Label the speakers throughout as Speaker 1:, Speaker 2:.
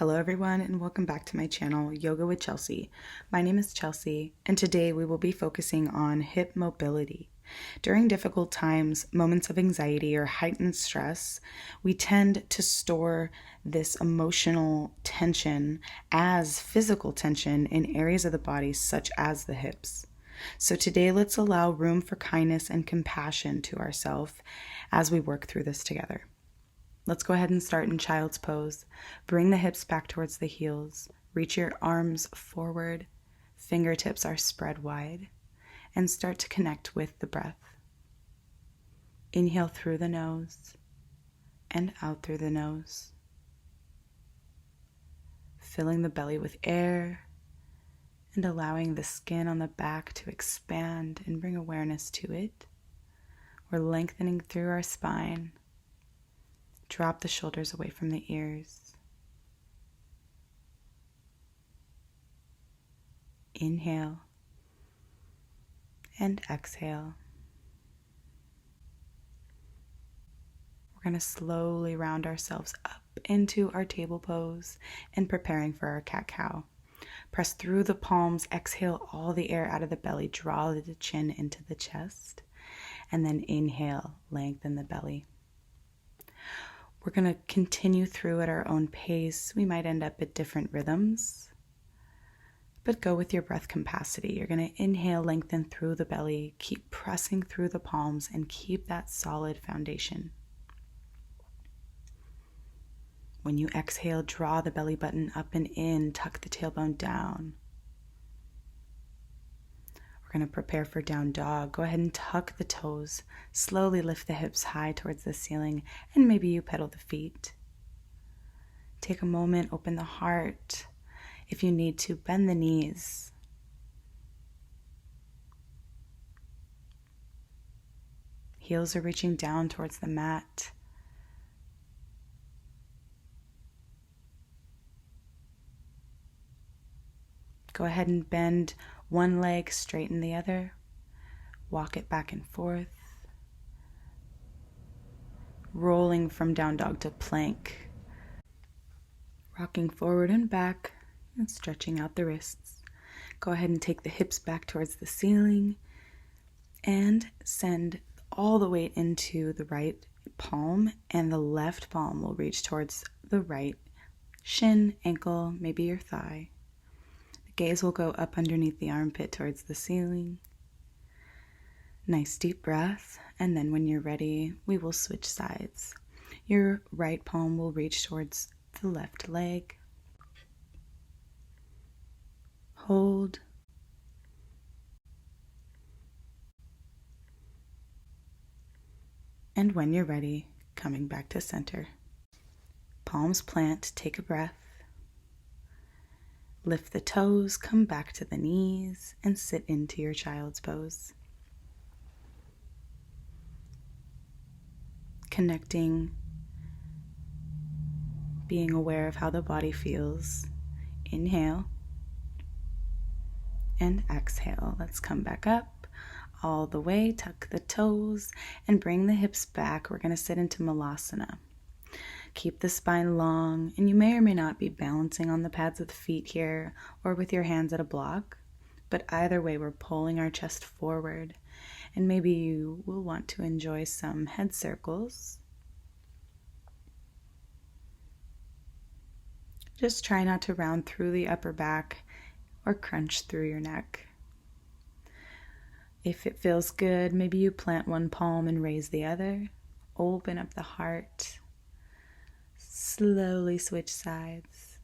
Speaker 1: Hello everyone and welcome back to my channel, Yoga with Chelsie. My name is Chelsie and today we will be focusing on hip mobility. During difficult times, moments of anxiety or heightened stress, we tend to store this emotional tension as physical tension in areas of the body such as the hips. So today let's allow room for kindness and compassion to ourselves as we work through this together. Let's go ahead and start in child's pose. Bring the hips back towards the heels. Reach your arms forward. Fingertips are spread wide. And start to connect with the breath. Inhale through the nose and out through the nose. Filling the belly with air and allowing the skin on the back to expand and bring awareness to it. We're lengthening through our spine. Drop the shoulders away from the ears. Inhale and exhale. We're going to slowly round ourselves up into our table pose and preparing for our cat-cow. Press through the palms, exhale all the air out of the belly, draw the chin into the chest, and then inhale, lengthen the belly. We're going to continue through at our own pace. We might end up at different rhythms, but go with your breath capacity. You're going to inhale, lengthen through the belly, keep pressing through the palms, and keep that solid foundation. When you exhale, draw the belly button up and in, tuck the tailbone down. We're going to prepare for down dog. Go ahead and tuck the toes. Slowly lift the hips high towards the ceiling, and maybe you pedal the feet. Take a moment, open the heart. If you need to, bend the knees. Heels are reaching down towards the mat. Go ahead and bend one leg, straighten the other. Walk it back and forth. Rolling from down dog to plank. Rocking forward and back and stretching out the wrists. Go ahead and take the hips back towards the ceiling and send all the weight into the right palm, and the left palm will reach towards the right shin, ankle, maybe your thigh. Gaze will go up underneath the armpit towards the ceiling. Nice deep breath, and then when you're ready, we will switch sides. Your right palm will reach towards the left leg. Hold. And when you're ready, coming back to center. Palms plant, take a breath. Lift the toes, come back to the knees, and sit into your child's pose. Connecting, being aware of how the body feels. Inhale and exhale. Let's come back up all the way, tuck the toes, and bring the hips back. We're going to sit into Malasana. Keep the spine long, and you may or may not be balancing on the pads of the feet here or with your hands at a block, but either way we're pulling our chest forward, and maybe you will want to enjoy some head circles. Just try not to round through the upper back or crunch through your neck. If it feels good, maybe you plant one palm and raise the other. Open up the heart. Slowly switch sides.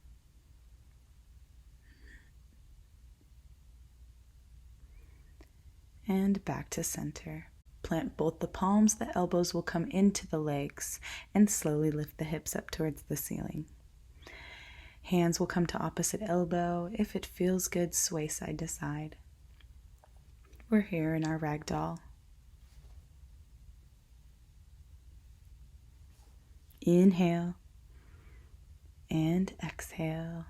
Speaker 1: And back to center. Plant both the palms, the elbows will come into the legs, and slowly lift the hips up towards the ceiling. Hands will come to opposite elbow. If it feels good, sway side to side. We're here in our ragdoll. Inhale. And exhale.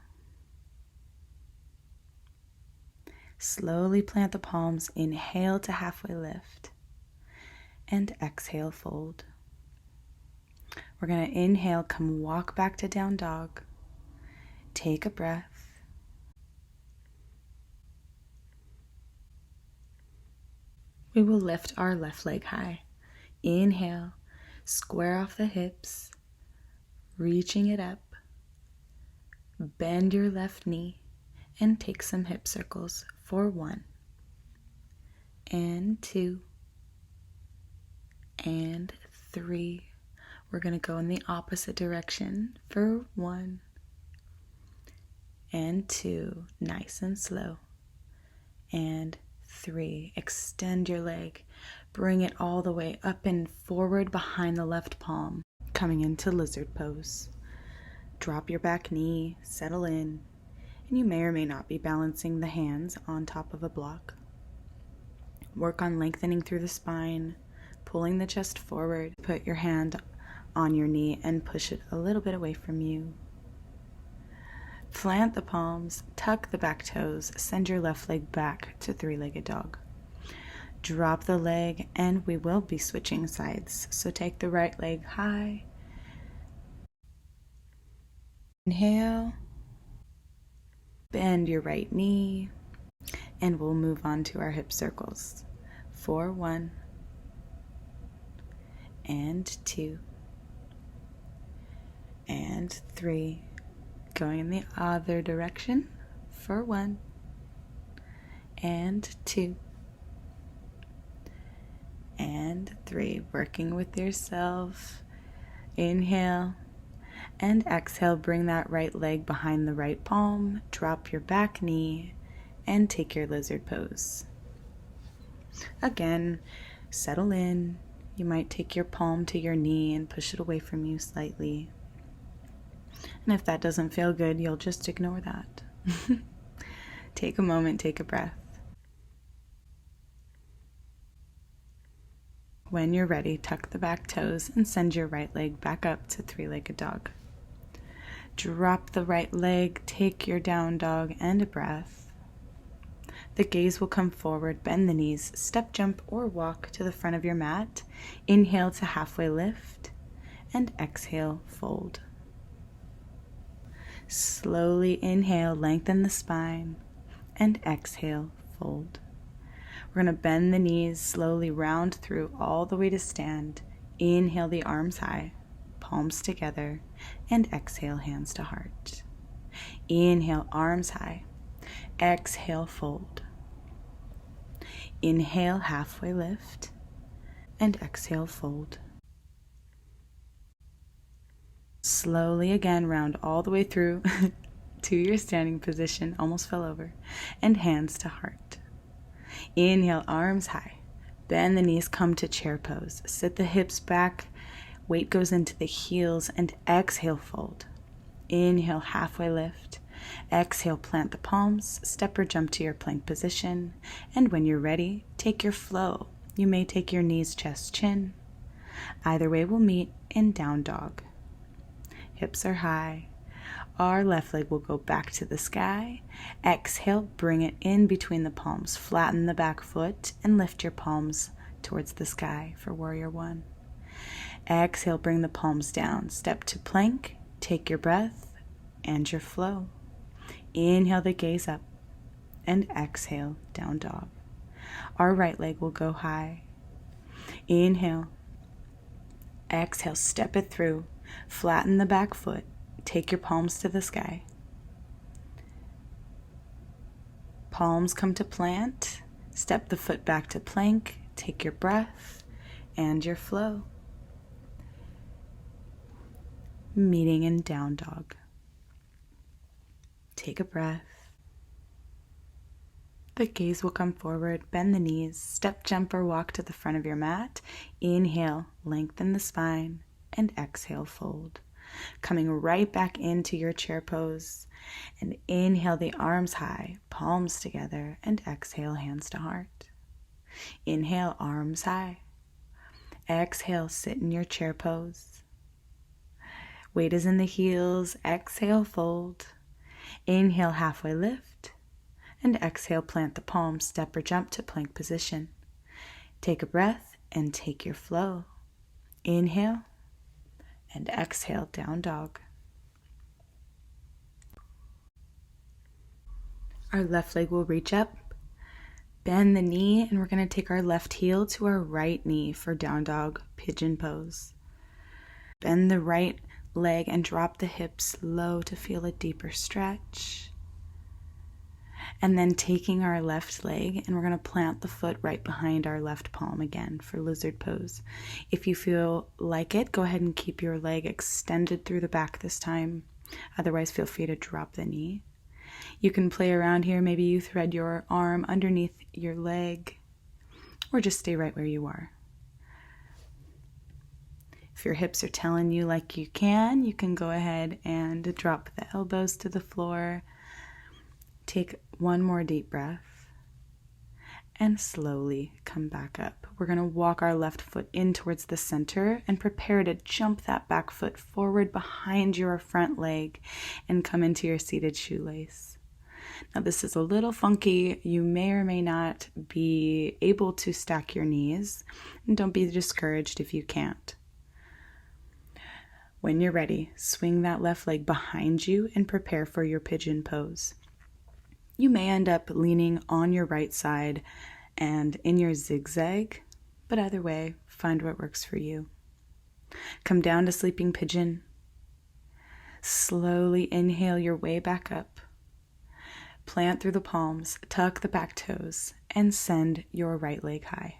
Speaker 1: Slowly plant the palms. Inhale to halfway lift. And exhale, fold. We're going to inhale, come walk back to down dog. Take a breath. We will lift our left leg high. Inhale, square off the hips, reaching it up. Bend your left knee and take some hip circles for 1 and 2 and 3. We're going to go in the opposite direction for 1 and 2, nice and slow, and 3. Extend your leg, bring it all the way up and forward behind the left palm, coming into lizard pose. Drop your back knee, settle in, and you may or may not be balancing the hands on top of a block. Work on lengthening through the spine, pulling the chest forward. Put your hand on your knee and push it a little bit away from you. Plant the palms, tuck the back toes, send your left leg back to three-legged dog. Drop the leg, and we will be switching sides. So take the right leg high. Inhale. Bend your right knee, and we'll move on to our hip circles. For 1 and 2 and 3. Going in the other direction for 1 and 2 and 3. Working with yourself. Inhale and exhale. Bring that right leg behind the right palm. Drop your back knee and take your lizard pose. Again, settle in. You might take your palm to your knee and push it away from you slightly. And if that doesn't feel good, you'll just ignore that. Take a moment, take a breath. When you're ready, tuck the back toes and send your right leg back up to three-legged dog. Drop the right leg, take your down dog and a breath. The gaze will come forward, bend the knees, step, jump, or walk to the front of your mat. Inhale to halfway lift, and exhale, fold. Slowly inhale, lengthen the spine, and exhale, fold. We're going to bend the knees, slowly round through all the way to stand. Inhale the arms high, palms together, and exhale, hands to heart. Inhale, arms high. Exhale, fold. Inhale, halfway lift, and exhale, fold. Slowly again, round all the way through to your standing position, almost fell over, and hands to heart. Inhale, arms high. Bend the knees, come to chair pose. Sit the hips back, weight goes into the heels, and exhale, fold. Inhale, halfway lift. Exhale, plant the palms, step or jump to your plank position, and when you're ready, take your flow. You may take your knees, chest, chin. Either way will meet in down dog. Hips are high. Our left leg will go back to the sky. Exhale, bring it in between the palms. Flatten the back foot and lift your palms towards the sky for warrior 1. Exhale, bring the palms down. Step to plank. Take your breath and your flow. Inhale the gaze up and exhale, down dog. Our right leg will go high. Inhale. Exhale, step it through. Flatten the back foot. Take your palms to the sky. Palms come to plant. Step the foot back to plank. Take your breath and your flow. Meeting in down dog. Take a breath. The gaze will come forward. Bend the knees. Step, jump, or walk to the front of your mat. Inhale, lengthen the spine, and exhale, fold. Coming right back into your chair pose. And inhale the arms high, palms together, and exhale, hands to heart. Inhale, arms high. Exhale, sit in your chair pose. Weight is in the heels. Exhale, fold. Inhale, halfway lift. And exhale, plant the palms, step or jump to plank position. Take a breath and take your flow. Inhale. And exhale, down dog. Our left leg will reach up, bend the knee, and we're going to take our left heel to our right knee for down dog pigeon pose. Bend the right leg and drop the hips low to feel a deeper stretch. And then taking our left leg, and we're going to plant the foot right behind our left palm again for lizard pose. If you feel like it, go ahead and keep your leg extended through the back this time. Otherwise, feel free to drop the knee. You can play around here. Maybe you thread your arm underneath your leg, or just stay right where you are. If your hips are telling you like you can go ahead and drop the elbows to the floor. Take one more deep breath and slowly come back up. We're going to walk our left foot in towards the center and prepare to jump that back foot forward behind your front leg and come into your seated shoelace. Now this is a little funky. You may or may not be able to stack your knees, and don't be discouraged if you can't. When you're ready, swing that left leg behind you and prepare for your pigeon pose. You may end up leaning on your right side and in your zigzag, but either way, find what works for you. Come down to sleeping pigeon. Slowly inhale your way back up. Plant through the palms, tuck the back toes, and send your right leg high.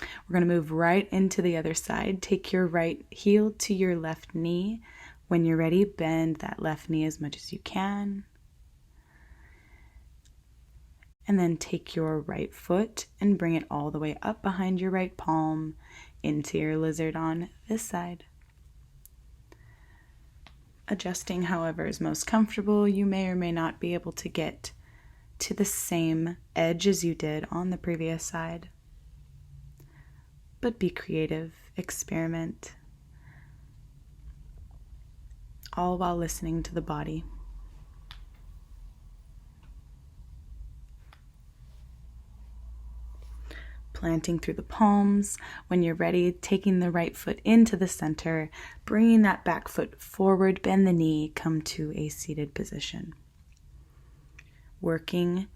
Speaker 1: We're going to move right into the other side. Take your right heel to your left knee. When you're ready, bend that left knee as much as you can. And then take your right foot and bring it all the way up behind your right palm into your lizard on this side. Adjusting however is most comfortable. You may or may not be able to get to the same edge as you did on the previous side. But be creative, experiment, all while listening to the body. Planting through the palms. When you're ready, taking the right foot into the center, bringing that back foot forward, bend the knee, come to a seated position. Working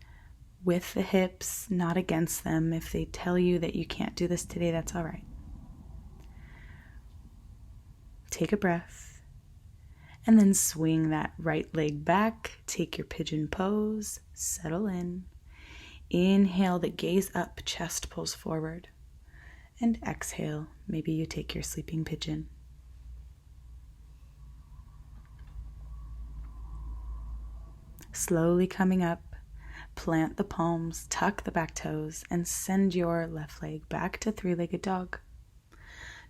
Speaker 1: with the hips, not against them. If they tell you that you can't do this today, that's all right. Take a breath, and then swing that right leg back. Take your pigeon pose, settle in. Inhale the gaze up, chest pulls forward. And exhale, maybe you take your sleeping pigeon. Slowly coming up, plant the palms, tuck the back toes, and send your left leg back to three-legged dog.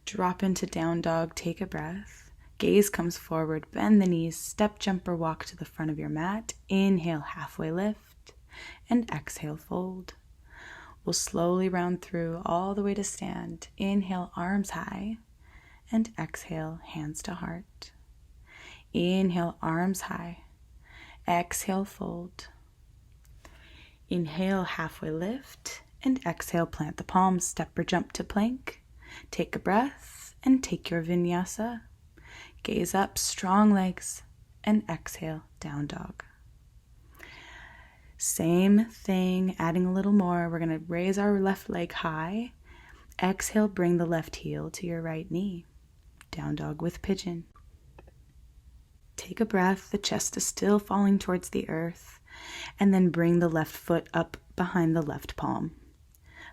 Speaker 1: Drop into down dog, take a breath. Gaze comes forward, bend the knees, step, jump, or walk to the front of your mat. Inhale, halfway lift. And exhale, fold. We'll slowly round through all the way to stand. Inhale, arms high, and exhale, hands to heart. Inhale, arms high. Exhale, fold. Inhale, halfway lift, and exhale, plant the palms, step or jump to plank. Take a breath and take your vinyasa. Gaze up, strong legs, and exhale, down dog. Same thing, adding a little more. We're going to raise our left leg high. Exhale, bring the left heel to your right knee. Down dog with pigeon. Take a breath. The chest is still falling towards the earth. And then bring the left foot up behind the left palm.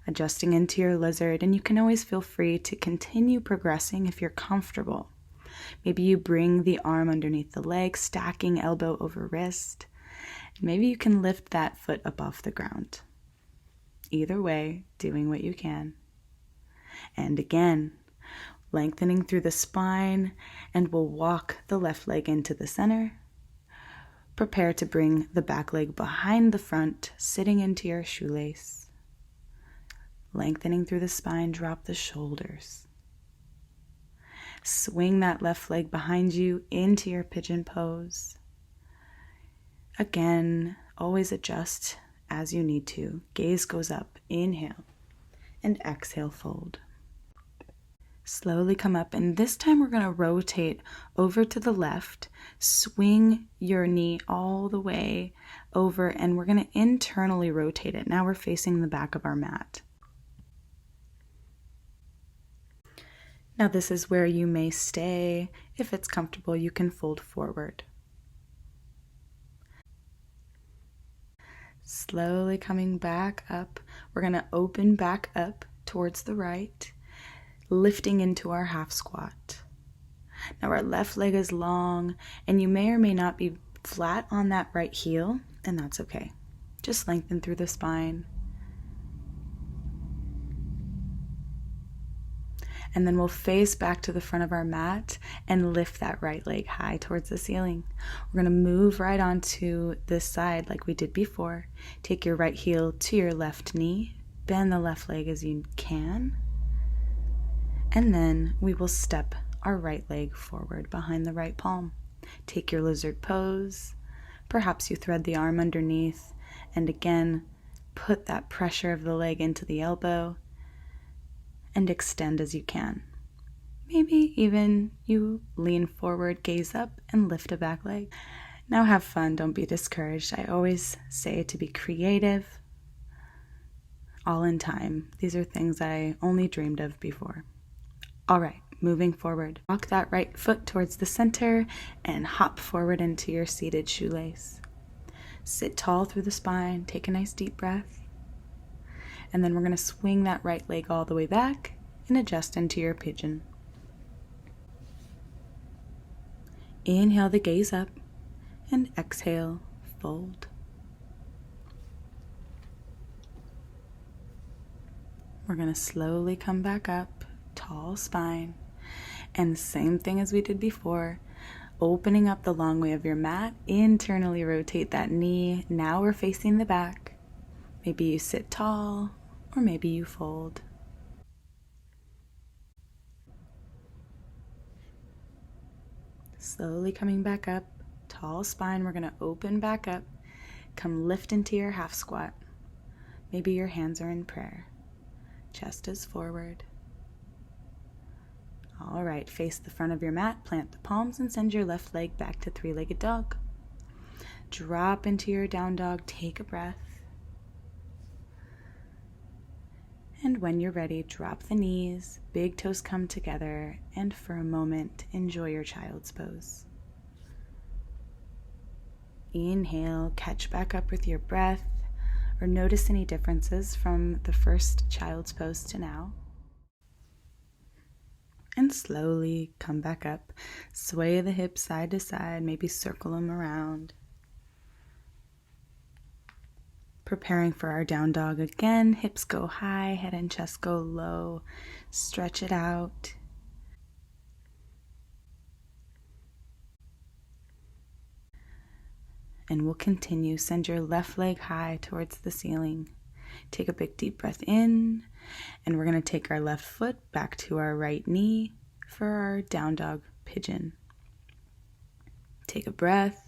Speaker 1: Adjusting into your lizard, and you can always feel free to continue progressing if you're comfortable. Maybe you bring the arm underneath the leg, stacking elbow over wrist. Maybe you can lift that foot up off the ground. Either way, doing what you can. And again, lengthening through the spine, and we'll walk the left leg into the center. Prepare to bring the back leg behind the front, sitting into your shoelace. Lengthening through the spine, drop the shoulders. Swing that left leg behind you into your pigeon pose. Again, always adjust as you need to. Gaze goes up, inhale, and exhale, fold. Slowly come up, and this time we're going to rotate over to the left, swing your knee all the way over, and we're going to internally rotate it. Now we're facing the back of our mat. Now this is where you may stay. If it's comfortable, you can fold forward. Slowly coming back up, we're going to open back up towards the right, lifting into our half squat. Now our left leg is long, and you may or may not be flat on that right heel, and that's okay. Just lengthen through the spine. And then we'll face back to the front of our mat and lift that right leg high towards the ceiling. We're going to move right onto this side like we did before. Take your right heel to your left knee, bend the left leg as you can, and then we will step our right leg forward behind the right palm. Take your lizard pose. Perhaps you thread the arm underneath, and again, put that pressure of the leg into the elbow and extend as you can. Maybe even you lean forward, gaze up, and lift a back leg. Now have fun, don't be discouraged. I always say to be creative, all in time. These are things I only dreamed of before. All right, moving forward. Walk that right foot towards the center and hop forward into your seated shoelace. Sit tall through the spine, take a nice deep breath. And then we're going to swing that right leg all the way back and adjust into your pigeon. Inhale the gaze up and exhale, fold. We're going to slowly come back up, tall spine. And same thing as we did before, opening up the long way of your mat, internally rotate that knee. Now we're facing the back. Maybe you sit tall, or maybe you fold. Slowly coming back up, tall spine. We're going to open back up, come lift into your half squat. Maybe your hands are in prayer. Chest is forward. All right, face the front of your mat, plant the palms, and send your left leg back to three-legged dog. Drop into your down dog, take a breath. And when you're ready, drop the knees, big toes come together, and for a moment, enjoy your child's pose. Inhale, catch back up with your breath, or notice any differences from the first child's pose to now. And slowly come back up, sway the hips side to side, maybe circle them around. Preparing for our down dog again, hips go high, head and chest go low, stretch it out. And we'll continue, send your left leg high towards the ceiling. Take a big deep breath in, and we're going to take our left foot back to our right knee for our down dog pigeon. Take a breath.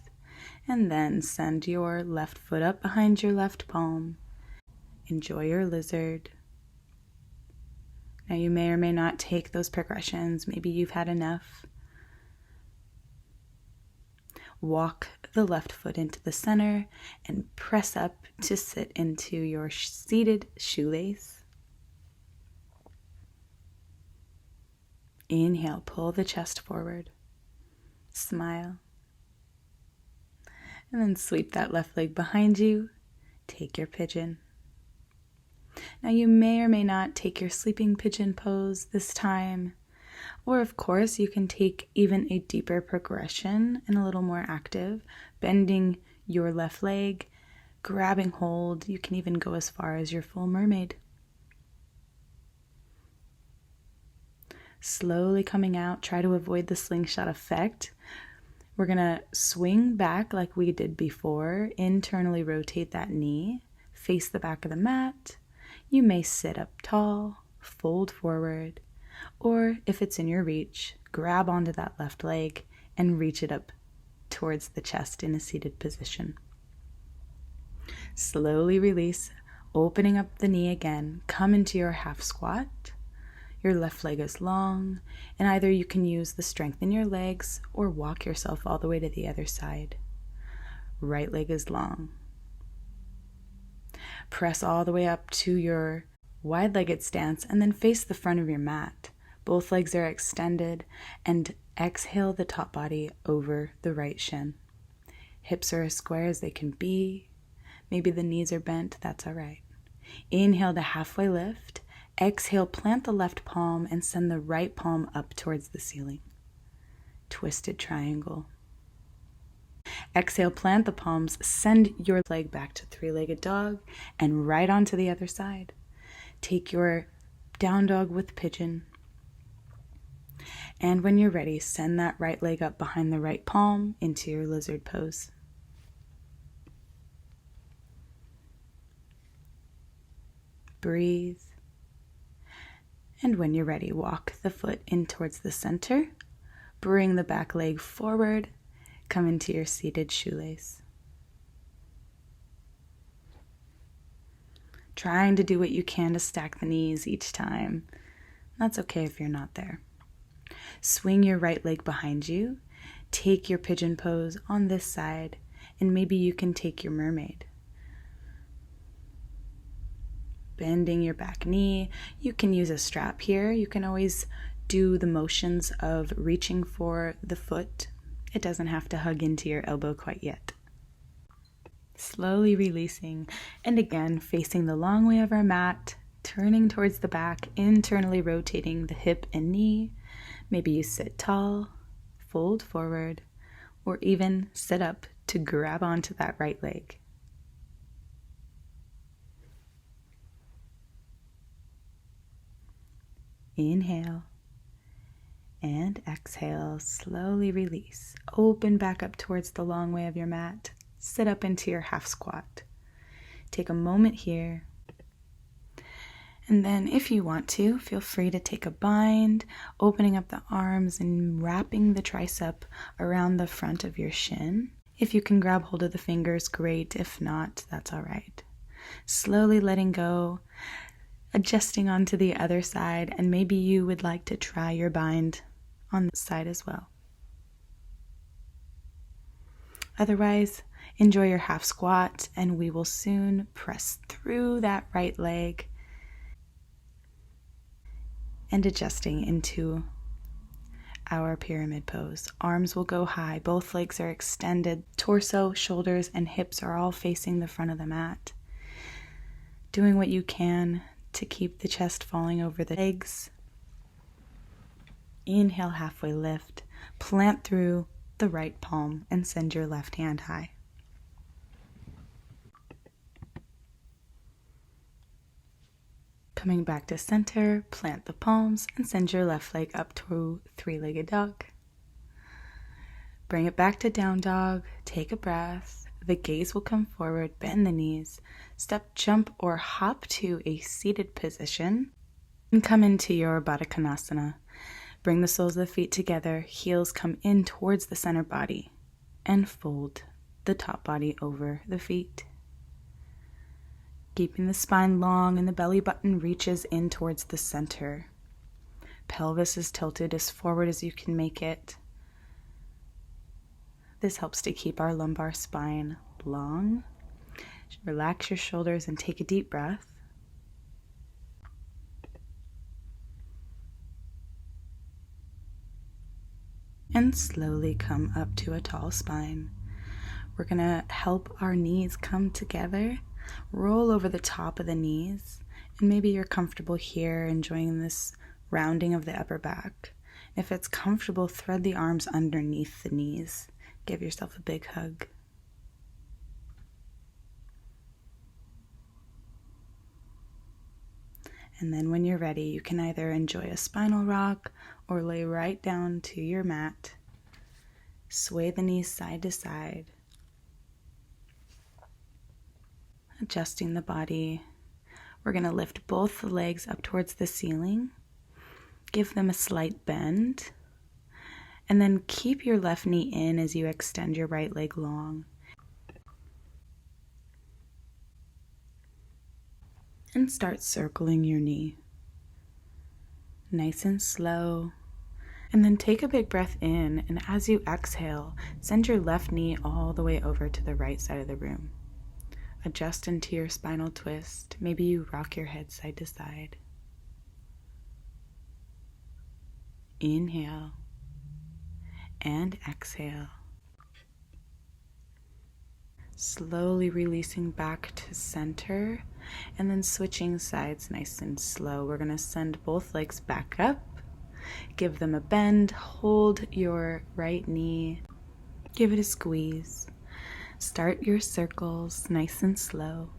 Speaker 1: And then send your left foot up behind your left palm. Enjoy your lizard. Now you may or may not take those progressions. Maybe you've had enough. Walk the left foot into the center and press up to sit into your seated shoelace. Inhale, pull the chest forward. Smile. And then sweep that left leg behind you. Take your pigeon. Now you may or may not take your sleeping pigeon pose this time. Or of course you can take even a deeper progression and a little more active, bending your left leg, grabbing hold. You can even go as far as your full mermaid. Slowly coming out, try to avoid the slingshot effect. We're going to swing back like we did before, internally rotate that knee, face the back of the mat. You may sit up tall, fold forward, or if it's in your reach, grab onto that left leg and reach it up towards the chest in a seated position. Slowly release, opening up the knee again, come into your half squat. Your left leg is long, and either you can use the strength in your legs or walk yourself all the way to the other side. Right leg is long. Press all the way up to your wide-legged stance and then face the front of your mat. Both legs are extended, and exhale the top body over the right shin. Hips are as square as they can be. Maybe the knees are bent, that's all right. Inhale to halfway lift. Exhale, plant the left palm and send the right palm up towards the ceiling. Twisted triangle. Exhale, plant the palms, send your leg back to three-legged dog and right onto the other side. Take your down dog with pigeon. And when you're ready, send that right leg up behind the right palm into your lizard pose. Breathe. And when you're ready, walk the foot in towards the center. Bring the back leg forward. Come into your seated shoelace. Trying to do what you can to stack the knees each time. That's okay if you're not there. Swing your right leg behind you. Take your pigeon pose on this side, and maybe you can take your mermaid. Bending your back knee. You can use a strap here. You can always do the motions of reaching for the foot. It doesn't have to hug into your elbow quite yet. Slowly releasing, and again facing the long way of our mat, turning towards the back, internally rotating the hip and knee. Maybe you sit tall, fold forward, or even sit up to grab onto that right leg. Inhale and exhale, slowly release. Open back up towards the long way of your mat. Sit up into your half squat. Take a moment here. And then if you want to, feel free to take a bind, opening up the arms and wrapping the tricep around the front of your shin. If you can grab hold of the fingers, great. If not, that's all right. Slowly letting go, adjusting onto the other side, and maybe you would like to try your bind on this side as well. Otherwise, enjoy your half squat, and we will soon press through that right leg and adjusting into our pyramid pose. Arms will go high, both legs are extended, torso, shoulders, and hips are all facing the front of the mat. Doing what you can to keep the chest falling over the legs. Inhale, halfway lift, plant through the right palm and send your left hand high. Coming back to center, plant the palms and send your left leg up to three-legged dog. Bring it back to down dog, take a breath. The gaze will come forward, bend the knees, step, jump, or hop to a seated position, and come into your Baddha Konasana. Bring the soles of the feet together, heels come in towards the center body, and fold the top body over the feet. Keeping the spine long and the belly button reaches in towards the center. Pelvis is tilted as forward as you can make it. This helps to keep our lumbar spine long. Relax your shoulders and take a deep breath. And slowly come up to a tall spine. We're going to help our knees come together. Roll over the top of the knees. And maybe you're comfortable here, enjoying this rounding of the upper back. If it's comfortable, thread the arms underneath the knees. Give yourself a big hug. And then when you're ready, you can either enjoy a spinal rock or lay right down to your mat. Sway the knees side to side. Adjusting the body. We're going to lift both the legs up towards the ceiling. Give them a slight bend. And then keep your left knee in as you extend your right leg long. And start circling your knee. nice and slow. And then take a big breath in, and as you exhale, send your left knee all the way over to the right side of the room. Adjust into your spinal twist. Maybe you rock your head side to side. Inhale and exhale. Slowly releasing back to center, and then switching sides nice and slow. We're going to send both legs back up. Give them a bend. Hold your right knee. Give it a squeeze. Start your circles nice and slow.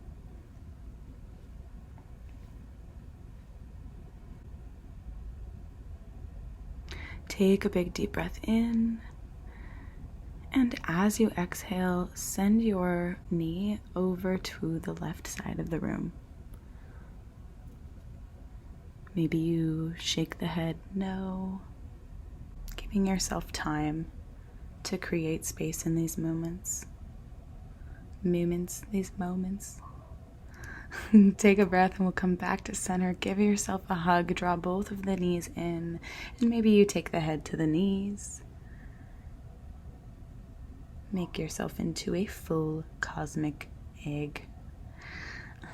Speaker 1: Take a big deep breath in. And as you exhale, send your knee over to the left side of the room. Maybe you shake the head no, giving yourself time to create space in these moments. These moments. Take a breath and we'll come back to center. Give yourself a hug. Draw both of the knees in. And maybe you take the head to the knees. Make yourself into a full cosmic egg.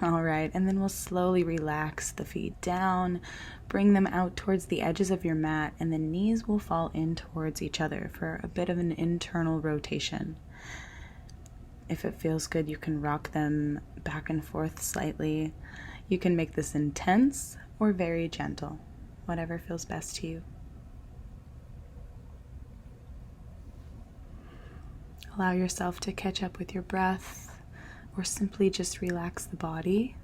Speaker 1: All right, and then we'll slowly relax the feet down, bring them out towards the edges of your mat, and the knees will fall in towards each other for a bit of an internal rotation. If it feels good, you can rock them back and forth slightly. You can make this intense or very gentle, whatever feels best to you. Allow yourself to catch up with your breath, or simply just relax the body.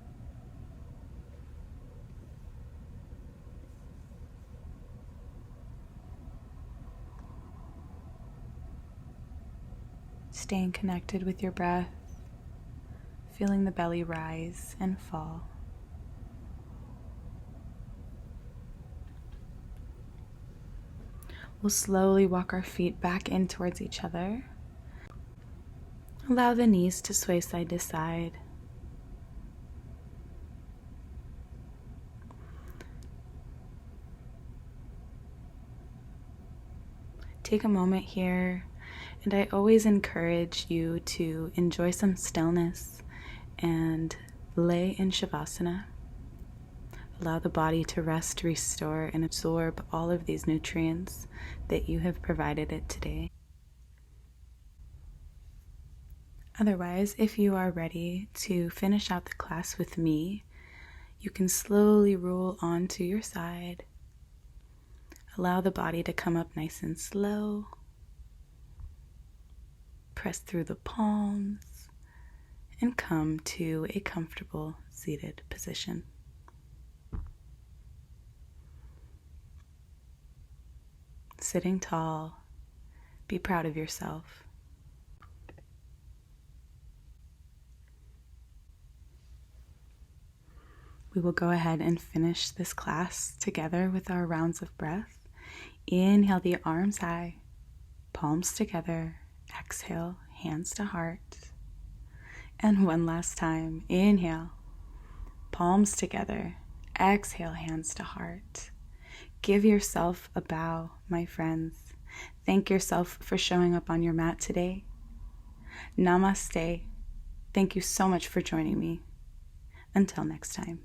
Speaker 1: Staying connected with your breath, feeling the belly rise and fall. We'll slowly walk our feet back in towards each other. Allow the knees to sway side to side. Take a moment here, and I always encourage you to enjoy some stillness and lay in Shavasana. Allow the body to rest, restore, and absorb all of these nutrients that you have provided it today. Otherwise, if you are ready to finish out the class with me, you can slowly roll onto your side. Allow the body to come up nice and slow. Press through the palms and come to a comfortable seated position. Sitting tall, be proud of yourself. We will go ahead and finish this class together with our rounds of breath. Inhale the arms high, palms together. Exhale, hands to heart. And one last time. Inhale, palms together. Exhale, hands to heart. Give yourself a bow, my friends. Thank yourself for showing up on your mat today. Namaste. Thank you so much for joining me. Until next time.